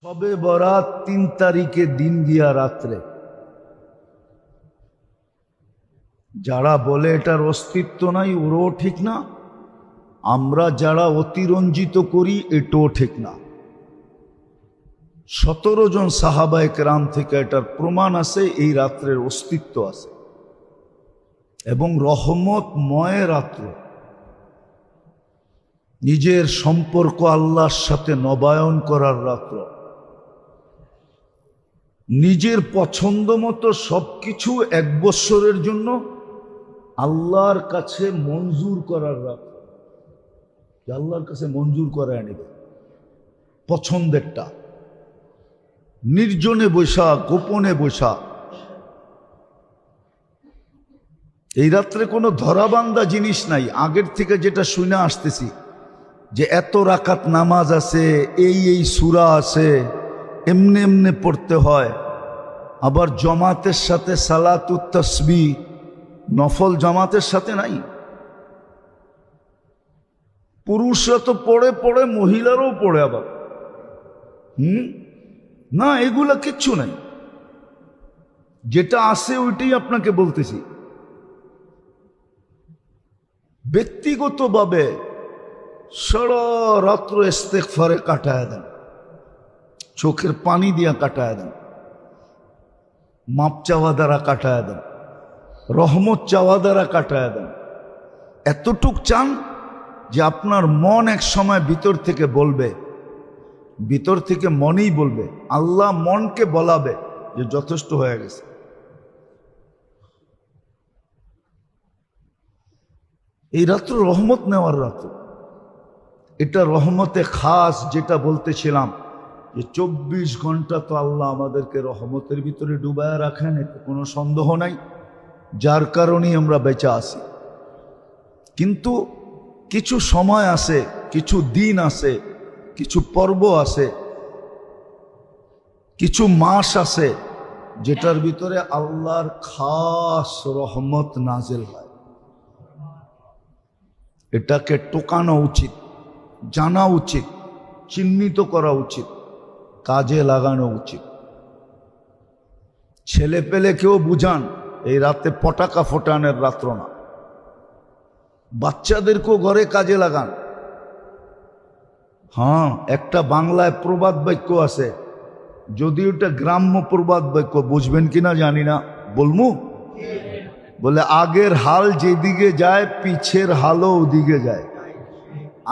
সবে বরাত ৩ তারিখে দিন গিয়া রাত্রে। যারা বলে এটার অস্তিত্ব নাই ওরও ঠিক না, আমরা যারা অতিরঞ্জিত করি এটাও ঠিক না। ১৭ জন সাহাবায়ে কেরাম থেকে এটার প্রমাণ আছে, এই রাত্রের অস্তিত্ব আছে এবং রহমতময় রাত্র। নিজের সম্পর্ক আল্লাহর সাথে নবায়ন করার রাত্র, নিজের পছন্দ মতো সবকিছু ১ বৎসরের জন্য আল্লাহর কাছে মঞ্জুর করার রাত্র। আল্লাহর কাছে মঞ্জুর করে আনিবে পছন্দেরটা, নির্জনে বৈশা, গোপনে বৈশা। এই রাত্রে কোনো ধরাবান্ধা জিনিস নাই। আগের থেকে যেটা শুনে আসতেছি যে এত রাকাত নামাজ আছে, এই সূরা আছে, এমনি এমনি পড়তে হয়। আবার জামাতের সাথে সালাতুত তাসবিহ নফল জামাতের সাথে নাই। পুরুষরা তো পড়ে পড়ে, মহিলারাও পড়ে আবার। না, এগুলা কিচ্ছু নাই। যেটা আছে ওইটাই আপনাকে বলতেছি। ব্যক্তিগতভাবে সারা রাত্র ইস্তেগফারে কাটায় দেন, চোখের পানি দিয়া কাটায় দেন, মাপ চাওয়া দ্বারা কাটায় দেন, রহমত চাওয়া দ্বারা কাটায় দেন। এতটুক চান যে আপনার মন এক সময় ভিতর থেকে বলবে, ভিতর থেকে মনেই বলবে, আল্লাহ মনকে বলাবে যে যথেষ্ট হয়ে গেছে। এই রাত্র রহমত নেওয়ার রাত্র। এটা রহমতে খাস, যেটা বলতেছিলাম যে ২৪ ঘন্টা তো আল্লাহ আমাদেরকে রহমতের ভিতরে ডুবায় রাখেন, এতে কোনো সন্দেহ নাই, যার কারণেই আমরা বেঁচে আছি। কিন্তু কিছু সময় আছে, কিছু দিন আছে, কিছু পর্ব আছে, কিছু মাস আছে যেটার ভিতরে আল্লাহর খাস রহমত নাজেল হয়। এটাকে টোকানো উচিত, জানা উচিত, চিহ্নিত করা উচিত, কাজে লাগানো উচিত। ছেলে পেলে কেউ বুঝান, এই রাতে পটাকা ফোটানোর রাত্র না। বাচ্চাদেরকেও ঘরে কাজে লাগান। হ্যাঁ, একটা বাংলায় প্রবাদ বাক্য আছে, যদি ওটা গ্রাম্য প্রবাদ বাক্য, বুঝবেন কিনা জানি না, বলমু? বলে আগের হাল যেদিকে যায় পিছের হালও ওদিকে যায়।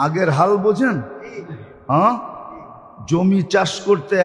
আগের হাল বোঝেন? হ্যাঁ, জমি চাষ করতে